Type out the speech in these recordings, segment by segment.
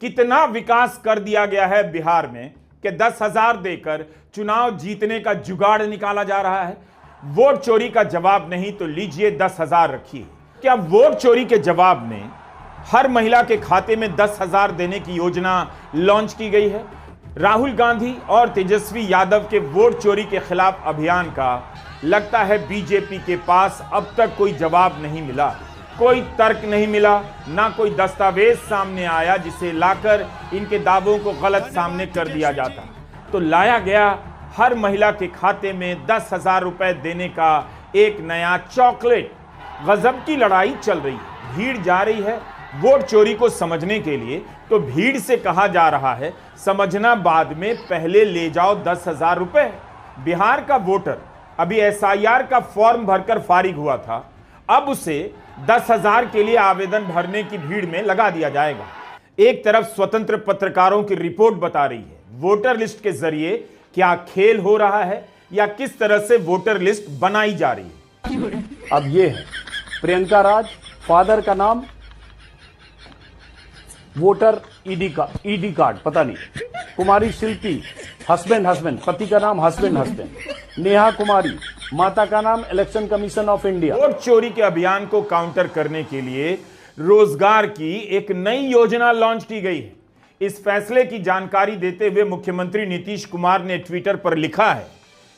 कितना विकास कर दिया गया है बिहार में कि 10,000 देकर चुनाव जीतने का जुगाड़ निकाला जा रहा है। वोट चोरी का जवाब नहीं तो लीजिए 10,000 रखिए। क्या वोट चोरी के जवाब में हर महिला के खाते में 10,000 देने की योजना लॉन्च की गई है? राहुल गांधी और तेजस्वी यादव के वोट चोरी के खिलाफ अभियान का लगता है बीजेपी के पास अब तक कोई जवाब नहीं मिला, कोई तर्क नहीं मिला, ना कोई दस्तावेज सामने आया जिसे लाकर इनके दावों को गलत सामने कर दिया जाता। तो लाया गया हर महिला के खाते में 10,000 रुपए देने का एक नया चॉकलेट। गजब की लड़ाई चल रही है, भीड़ जा रही है वोट चोरी को समझने के लिए, तो भीड़ से कहा जा रहा है समझना बाद में, पहले ले जाओ 10,000 रुपए। बिहार का वोटर अभी एसआईआर का फॉर्म भरकर फारिग हुआ था, अब उसे 10,000 के लिए आवेदन भरने की भीड़ में लगा दिया जाएगा। एक तरफ स्वतंत्र पत्रकारों की रिपोर्ट बता रही है वोटर लिस्ट के जरिए क्या खेल हो रहा है या किस तरह से वोटर लिस्ट बनाई जा रही है। अब ये है प्रियंका राज, फादर का नाम वोटर ईडी कार्ड पता नहीं, कुमारी शिल्पी हस्बैंड, पति का नाम हस्बैंड, नेहा कुमारी, माता का नाम election commission of India. Vote चोरी के अभियान को काउंटर करने के लिए रोजगार की एक नई योजना लॉन्च की गई है। इस फैसले की जानकारी देते हुए मुख्यमंत्री नीतीश कुमार ने ट्विटर पर लिखा है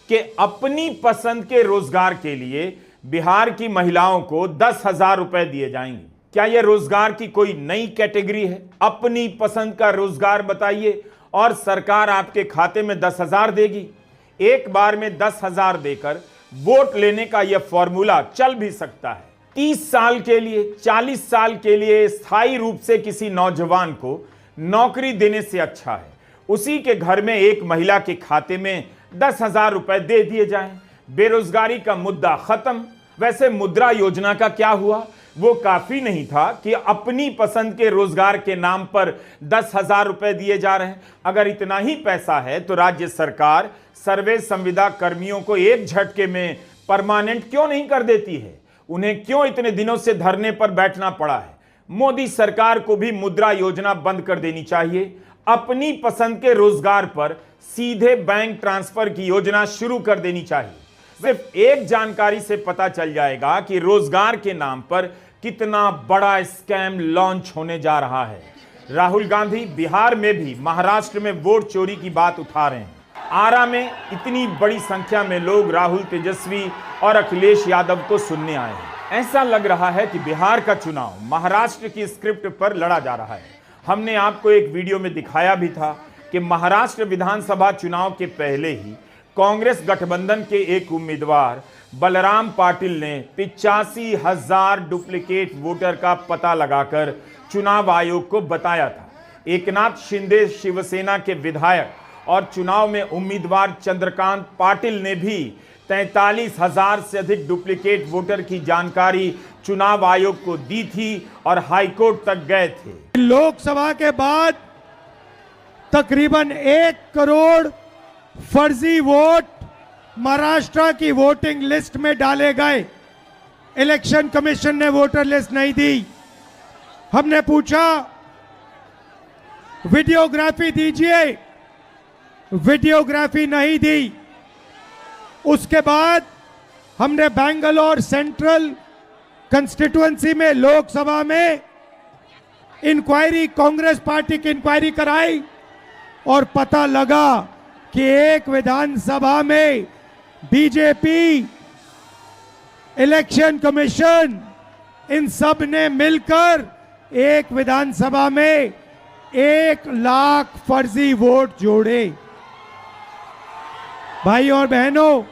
कि अपनी पसंद के रोजगार के लिए बिहार की महिलाओं को 10,000 रुपए दिए जाएंगे। क्या यह रोजगार की कोई नई कैटेगरी है? अपनी पसंद का रोजगार बताइए और सरकार आपके खाते में 10,000 देगी। एक बार में 10,000 देकर वोट लेने का यह फॉर्मूला चल भी सकता है। 30 साल के लिए, 40 साल के लिए स्थायी रूप से किसी नौजवान को नौकरी देने से अच्छा है उसी के घर में एक महिला के खाते में 10,000 रुपए दे दिए जाएं। बेरोजगारी का मुद्दा खत्म। वैसे मुद्रा योजना का क्या हुआ? वो काफी नहीं था कि अपनी पसंद के रोजगार के नाम पर 10,000 रुपए दिए जा रहे हैं। अगर इतना ही पैसा है तो राज्य सरकार सर्वे संविदा कर्मियों को एक झटके में परमानेंट क्यों नहीं कर देती है? उन्हें क्यों इतने दिनों से धरने पर बैठना पड़ा है? मोदी सरकार को भी मुद्रा योजना बंद कर देनी चाहिए। अपनी पसंद के रोजगार पर सीधे बैंक ट्रांसफर की योजना शुरू कर देनी चाहिए। सिर्फ एक जानकारी से पता चल जाएगा कि रोजगार के नाम पर कितना बड़ा स्कैम लॉन्च होने जा रहा है। राहुल गांधी बिहार में भी महाराष्ट्र में वोट चोरी की बात उठा रहे हैं। आरा में इतनी बड़ी संख्या में लोग राहुल, तेजस्वी और अखिलेश यादव को सुनने आए हैं। ऐसा लग रहा है कि बिहार का चुनाव महाराष्ट्र की स्क्रिप्ट पर लड़ा जा रहा है। हमने आपको एक वीडियो में दिखाया भी था कि महाराष्ट्र विधानसभा चुनाव के पहले ही कांग्रेस गठबंधन के एक उम्मीदवार बलराम पाटिल ने 85,000 डुप्लीकेट वोटर का पता लगाकर चुनाव आयोग को बताया था। एकनाथ शिंदे शिवसेना के विधायक और चुनाव में उम्मीदवार चंद्रकांत पाटिल ने भी 43,000 से अधिक डुप्लीकेट वोटर की जानकारी चुनाव आयोग को दी थी और हाईकोर्ट तक गए थे। लोकसभा के बाद तकरीबन 1 करोड़ फर्जी वोट महाराष्ट्र की वोटिंग लिस्ट में डाले गए। इलेक्शन कमीशन ने वोटर लिस्ट नहीं दी। हमने पूछा वीडियोग्राफी दीजिए, वीडियोग्राफी नहीं दी। उसके बाद हमने बेंगलोर सेंट्रल कंस्टिट्यूएंसी में लोकसभा में इंक्वायरी, कांग्रेस पार्टी की इंक्वायरी कराई और पता लगा कि एक विधानसभा में बीजेपी, इलेक्शन कमीशन, इन सब ने मिलकर एक विधानसभा में 1 लाख फर्जी वोट जोड़े। भाई और बहनों,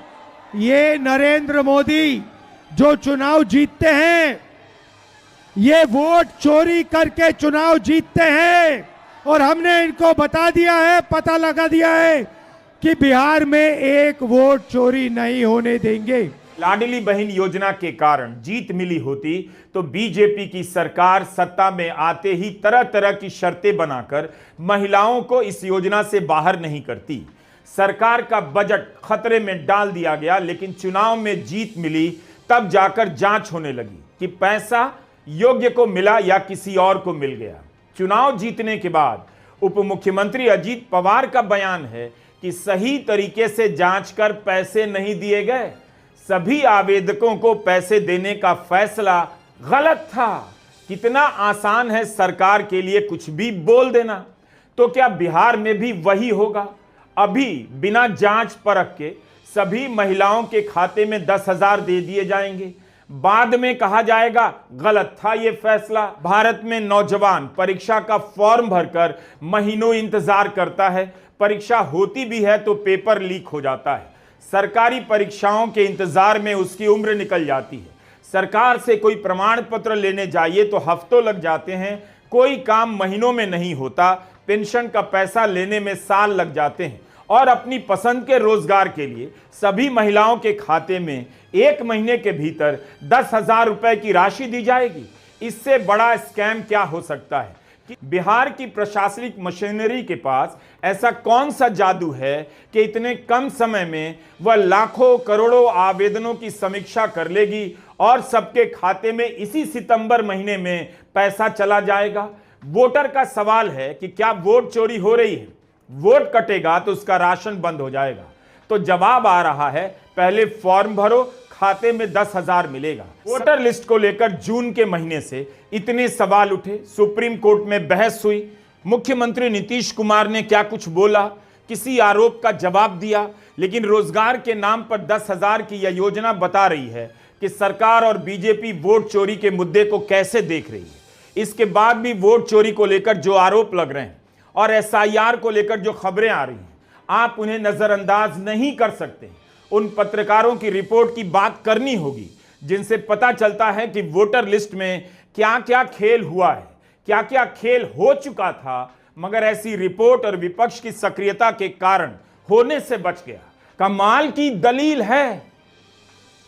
ये नरेंद्र मोदी जो चुनाव जीतते हैं, ये वोट चोरी करके चुनाव जीतते हैं। और हमने इनको बता दिया है, पता लगा दिया है कि बिहार में एक वोट चोरी नहीं होने देंगे। लाडली बहन योजना के कारण जीत मिली होती तो बीजेपी की सरकार सत्ता में आते ही तरह तरह की शर्तें बनाकर महिलाओं को इस योजना से बाहर नहीं करती। सरकार का बजट खतरे में डाल दिया गया, लेकिन चुनाव में जीत मिली तब जाकर जांच होने लगी कि पैसा योग्य को मिला या किसी और को मिल गया। चुनाव जीतने के बाद उप मुख्यमंत्री अजीत पवार का बयान है कि सही तरीके से जांच कर पैसे नहीं दिए गए, सभी आवेदकों को पैसे देने का फैसला गलत था। कितना आसान है सरकार के लिए कुछ भी बोल देना। तो क्या बिहार में भी वही होगा? अभी बिना जांच परख के सभी महिलाओं के खाते में 10,000 दे दिए जाएंगे, बाद में कहा जाएगा गलत था यह फैसला। भारत में नौजवान परीक्षा का फॉर्म भरकर महीनों इंतजार करता है, परीक्षा होती भी है तो पेपर लीक हो जाता है। सरकारी परीक्षाओं के इंतजार में उसकी उम्र निकल जाती है। सरकार से कोई प्रमाण पत्र लेने जाइए तो हफ्तों लग जाते हैं, कोई काम महीनों में नहीं होता, पेंशन का पैसा लेने में साल लग जाते हैं। और अपनी पसंद के रोजगार के लिए सभी महिलाओं के खाते में 1 महीने के भीतर 10,000 रुपए की राशि दी जाएगी। इससे बड़ा स्कैम क्या हो सकता है? कि बिहार की प्रशासनिक मशीनरी के पास ऐसा कौन सा जादू है कि इतने कम समय में वह लाखों करोड़ों आवेदनों की समीक्षा कर लेगी और सबके खाते में इसी सितंबर महीने में पैसा चला जाएगा। वोटर का सवाल है कि क्या वोट चोरी हो रही है? वोट कटेगा तो उसका राशन बंद हो जाएगा। तो जवाब आ रहा है, पहले फॉर्म भरो, खाते में 10,000 मिलेगा। वोटर लिस्ट को लेकर जून के महीने से इतने सवाल उठे, सुप्रीम कोर्ट में बहस हुई, मुख्यमंत्री नीतीश कुमार ने क्या कुछ बोला, किसी आरोप का जवाब दिया, लेकिन रोजगार के नाम पर 10,000 की यह योजना बता रही है कि सरकार और बीजेपी वोट चोरी के मुद्दे को कैसे देख रही है। इसके बाद भी वोट चोरी को लेकर जो आरोप लग रहे हैं और SIR को लेकर जो खबरें आ रही हैं, आप उन्हें नजरअंदाज नहीं कर सकते। उन पत्रकारों की रिपोर्ट की बात करनी होगी जिनसे पता चलता है कि वोटर लिस्ट में क्या क्या खेल हुआ है, क्या क्या खेल हो चुका था, मगर ऐसी रिपोर्ट और विपक्ष की सक्रियता के कारण होने से बच गया। कमाल की दलील है,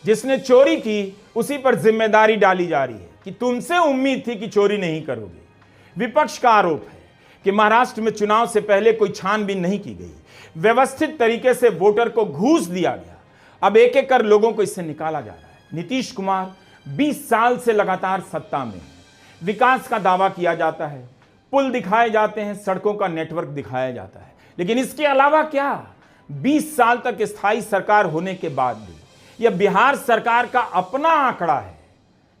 जिसने चोरी की उसी पर जिम्मेदारी डाली जा रही है कि तुमसे उम्मीद थी कि चोरी नहीं करोगे। विपक्ष का आरोप है कि महाराष्ट्र में चुनाव से पहले कोई छानबीन नहीं की गई, व्यवस्थित तरीके से वोटर को घूस दिया गया। अब एक एक कर लोगों को इससे निकाला जा रहा है। नीतीश कुमार 20 साल से लगातार सत्ता में है, विकास का दावा किया जाता है, पुल दिखाए जाते हैं, सड़कों का नेटवर्क दिखाया जाता है, लेकिन इसके अलावा क्या? 20 साल तक स्थायी सरकार होने के बाद भी यह बिहार सरकार का अपना आंकड़ा है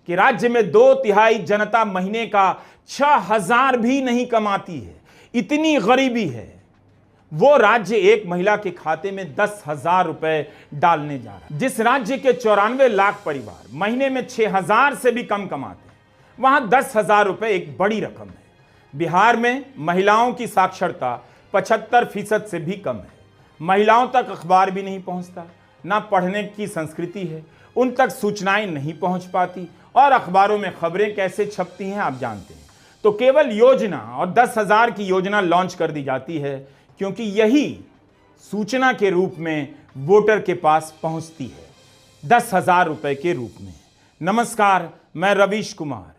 कि राज्य में 2/3 जनता महीने का 6,000 भी नहीं कमाती है। इतनी गरीबी है। वो राज्य एक महिला के खाते में 10,000 रुपए डालने जा रहा है। जिस राज्य के 94 लाख परिवार महीने में 6,000 से भी कम कमाते हैं, वहां 10,000 रुपए एक बड़ी रकम है। बिहार में महिलाओं की साक्षरता 75% से भी कम है। महिलाओं तक अखबार भी नहीं पहुंचता, ना पढ़ने की संस्कृति है, उन तक सूचनाएं नहीं पहुंच पाती और अखबारों में खबरें कैसे छपती हैं आप जानते हैं। तो केवल योजना और 10,000 की योजना लॉन्च कर दी जाती है क्योंकि यही सूचना के रूप में वोटर के पास पहुंचती है, 10,000 रुपए के रूप में। नमस्कार, मैं रवीश कुमार।